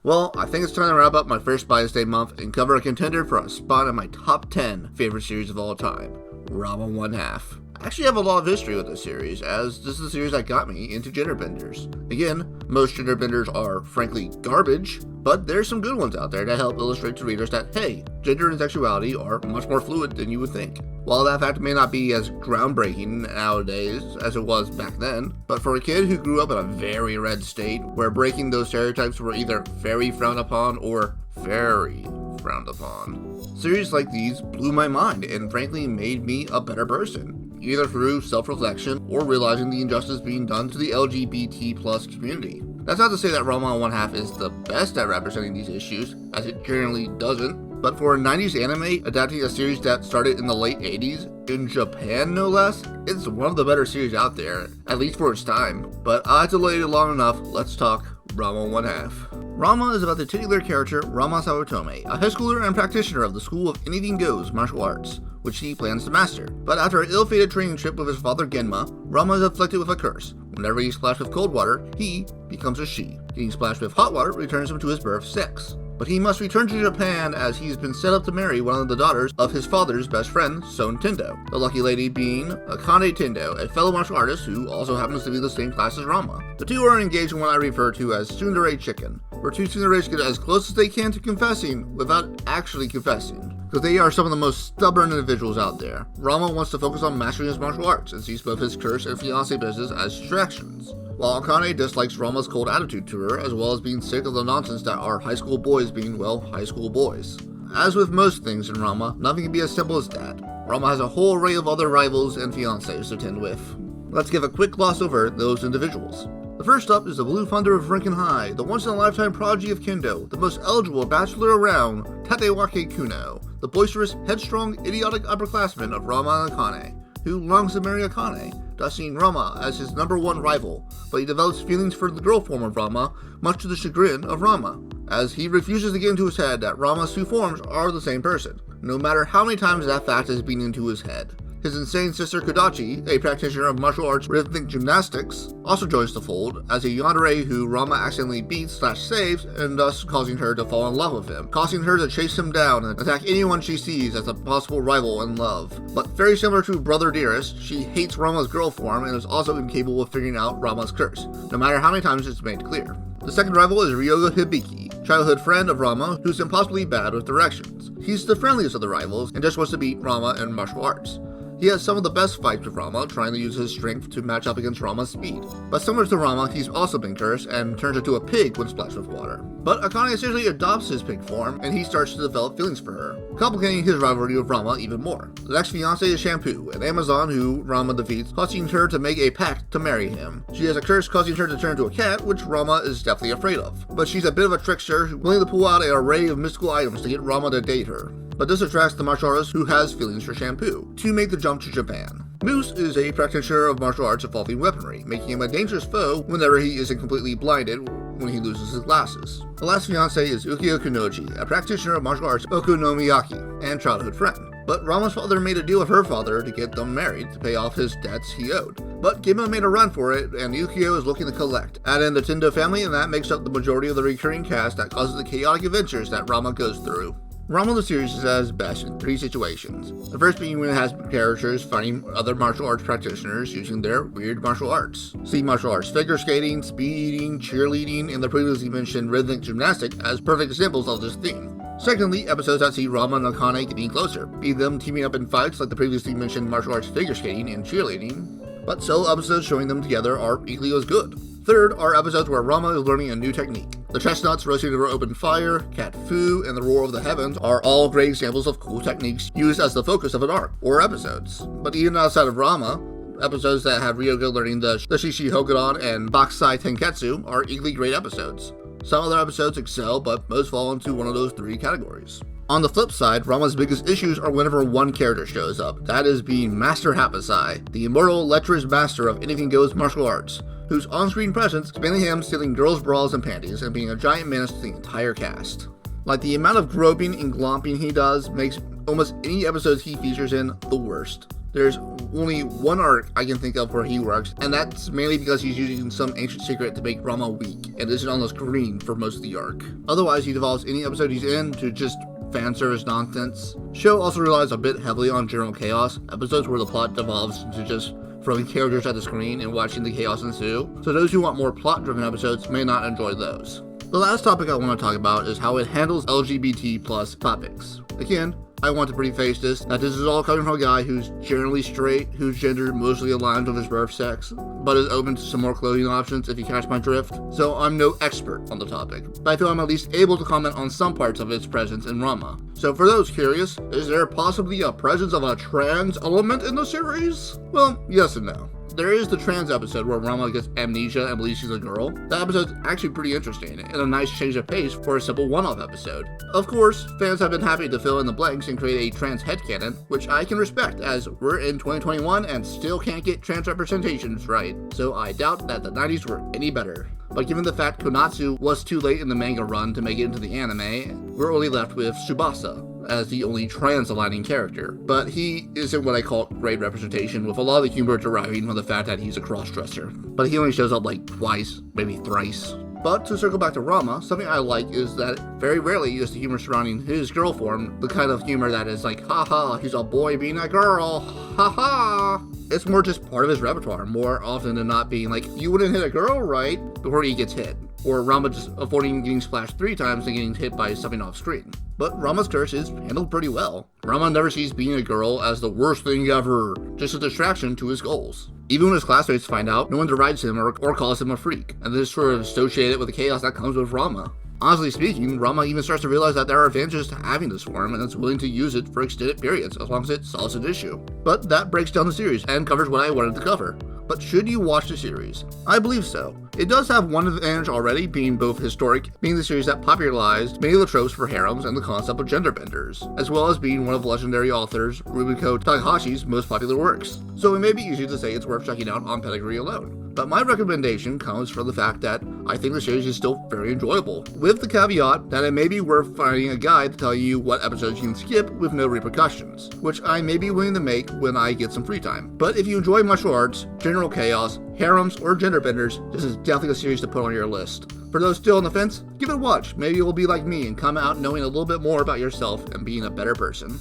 Well, I think it's time to wrap up my first Bias Day month and cover a contender for a spot in my top 10 favorite series of all time, Ranma 1/2. I actually have a lot of history with this series, as this is the series that got me into gender benders. Again, most gender benders are frankly garbage, but there's some good ones out there that help illustrate to readers that, hey, gender and sexuality are much more fluid than you would think. While that fact may not be as groundbreaking nowadays as it was back then, but for a kid who grew up in a very red state, where breaking those stereotypes were either very frowned upon or very frowned upon, series like these blew my mind and frankly made me a better person, either through self-reflection or realizing the injustice being done to the LGBT plus community. That's not to say that Ranma 1/2 is the best at representing these issues, as it generally doesn't, but for a 90s anime adapting a series that started in the late 80s, in Japan no less, it's one of the better series out there, at least for its time. But I delayed it long enough, let's talk Ranma 1/2. Ranma is about the titular character Ranma Sawatome, a high schooler and practitioner of the School of Anything Goes martial arts, which he plans to master. But after an ill-fated training trip with his father Genma, Ranma is afflicted with a curse. Whenever he's splashed with cold water, he becomes a she. Getting splashed with hot water returns him to his birth sex. But he must return to Japan as he's been set up to marry one of the daughters of his father's best friend, Son Tendo. The lucky lady being Akane Tendo, a fellow martial artist who also happens to be the same class as Ranma. The two are engaged in what I refer to as tsundere chicken, where two tsunderes get as close as they can to confessing without actually confessing, because they are some of the most stubborn individuals out there. Ranma wants to focus on mastering his martial arts and sees both his curse and fiancé business as distractions, while Akane dislikes Ranma's cold attitude to her, as well as being sick of the nonsense that are high school boys being, well, high school boys. As with most things in Ranma, nothing can be as simple as that. Ranma has a whole array of other rivals and fiancés to tend with. Let's give a quick gloss over those individuals. The first up is the Blue Thunder of Rankin High, the once-in-a-lifetime prodigy of Kendo, the most eligible bachelor around, Tatewake Kuno, the boisterous, headstrong, idiotic upperclassman of Ranma and Akane, who longs to marry Akane, thus seeing Ranma as his number one rival, but he develops feelings for the girl form of Ranma, much to the chagrin of Ranma, as he refuses to get into his head that Ranma's two forms are the same person, no matter how many times that fact has been into his head. His insane sister Kodachi, a practitioner of martial arts rhythmic gymnastics, also joins the fold as a yandere who Ranma accidentally beats/saves, and thus causing her to fall in love with him, causing her to chase him down and attack anyone she sees as a possible rival in love. But very similar to Brother Dearest, she hates Ranma's girl form and is also incapable of figuring out Ranma's curse, no matter how many times it's made clear. The second rival is Ryoga Hibiki, childhood friend of Ranma who's impossibly bad with directions. He's the friendliest of the rivals and just wants to beat Ranma in martial arts. He has some of the best fights with Ranma, trying to use his strength to match up against Ranma's speed. But similar to Ranma, he's also been cursed and turns into a pig when splashed with water. But Akane essentially adopts his pig form, and he starts to develop feelings for her, complicating his rivalry with Ranma even more. The next fiancé is Shampoo, an Amazon who Ranma defeats, causing her to make a pact to marry him. She has a curse causing her to turn into a cat, which Ranma is definitely afraid of. But she's a bit of a trickster, willing to pull out an array of mystical items to get Ranma to date her. But this attracts the martial artist who has feelings for Shampoo, to make the jump to Japan. Moose is a practitioner of martial arts involving weaponry, making him a dangerous foe whenever he isn't completely blinded when he loses his glasses. The last fiancé is Ukyo Kunoji, a practitioner of martial arts Okonomiyaki, and childhood friend. But Ranma's father made a deal with her father to get them married to pay off his debts he owed. But Genma made a run for it, and Ukyo is looking to collect. Add in the Tendo family, and that makes up the majority of the recurring cast that causes the chaotic adventures that Ranma goes through. Ranma the series is at its best in three situations. The first being when it has characters fighting other martial arts practitioners using their weird martial arts. See martial arts figure skating, speed eating, cheerleading, and the previously mentioned rhythmic gymnastics as perfect examples of this theme. Secondly, episodes that see Ranma and Akane getting closer, be them teaming up in fights like the previously mentioned martial arts figure skating and cheerleading, but solo episodes showing them together are equally as good. Third are episodes where Ranma is learning a new technique. The chestnuts roasting over open fire, cat fu, and the roar of the heavens are all great examples of cool techniques used as the focus of an arc, or episodes. But even outside of Ranma, episodes that have Ryoga learning the Shishi Hokudan and Bakusai Tenketsu are equally great episodes. Some other episodes excel, but most fall into one of those three categories. On the flip side, Ranma's biggest issues are whenever one character shows up, that is being Master Hapasai, the immortal, lecherous master of Anything Goes martial arts, whose on-screen presence is mainly him stealing girls' bras and panties and being a giant menace to the entire cast. Like, the amount of groping and glomping he does makes almost any episodes he features in the worst. There's only one arc I can think of where he works, and that's mainly because he's using some ancient secret to make Ranma weak, and isn't on the screen for most of the arc. Otherwise, he devolves any episode he's in to just fan service nonsense. Show also relies a bit heavily on general chaos, episodes where the plot devolves into just throwing characters at the screen and watching the chaos ensue, so those who want more plot-driven episodes may not enjoy those. The last topic I want to talk about is how it handles LGBT plus topics. Again, I want to preface this that this is all coming from a guy who's generally straight, whose gender mostly aligns with his birth sex, but is open to some more clothing options if you catch my drift. So I'm no expert on the topic, but I feel I'm at least able to comment on some parts of its presence in Ranma. So for those curious, is there possibly a presence of a trans element in the series? Well, yes and no. There is the trans episode where Ranma gets amnesia and believes she's a girl. That episode's actually pretty interesting, and a nice change of pace for a simple one-off episode. Of course, fans have been happy to fill in the blanks and create a trans headcanon, which I can respect, as we're in 2021 and still can't get trans representations right, so I doubt that the 90s were any better. But given the fact Konatsu was too late in the manga run to make it into the anime, we're only left with Tsubasa as the only trans-aligning character. But he isn't what I call great representation, with a lot of the humor deriving from the fact that he's a cross-dresser. But he only shows up like twice, maybe thrice. But to circle back to Ranma, something I like is that very rarely is the humor surrounding his girl form the kind of humor that is like, haha, he's a boy being a girl, haha. It's more just part of his repertoire, more often than not being like, you wouldn't hit a girl, right? Before he gets hit. Or Ranma just avoiding getting splashed 3 times and getting hit by something off screen. But Ranma's curse is handled pretty well. Ranma never sees being a girl as the worst thing ever, just a distraction to his goals. Even when his classmates find out, no one derides him or calls him a freak, and this is sort of associated with the chaos that comes with Ranma. Honestly speaking, Ranma even starts to realize that there are advantages to having this form, and is willing to use it for extended periods, as long as it solves an issue. But that breaks down the series, and covers what I wanted to cover. But should you watch the series? I believe so. It does have one advantage already, being both historic, being the series that popularized many of the tropes for harems and the concept of gender benders, as well as being one of legendary authors Rumiko Takahashi's most popular works. So it may be easy to say it's worth checking out on pedigree alone. But my recommendation comes from the fact that I think the series is still very enjoyable, with the caveat that it may be worth finding a guide to tell you what episodes you can skip with no repercussions, which I may be willing to make when I get some free time. But if you enjoy martial arts, general chaos, harems, or gender benders, this is definitely a series to put on your list. For those still on the fence, give it a watch. Maybe you'll be like me and come out knowing a little bit more about yourself and being a better person.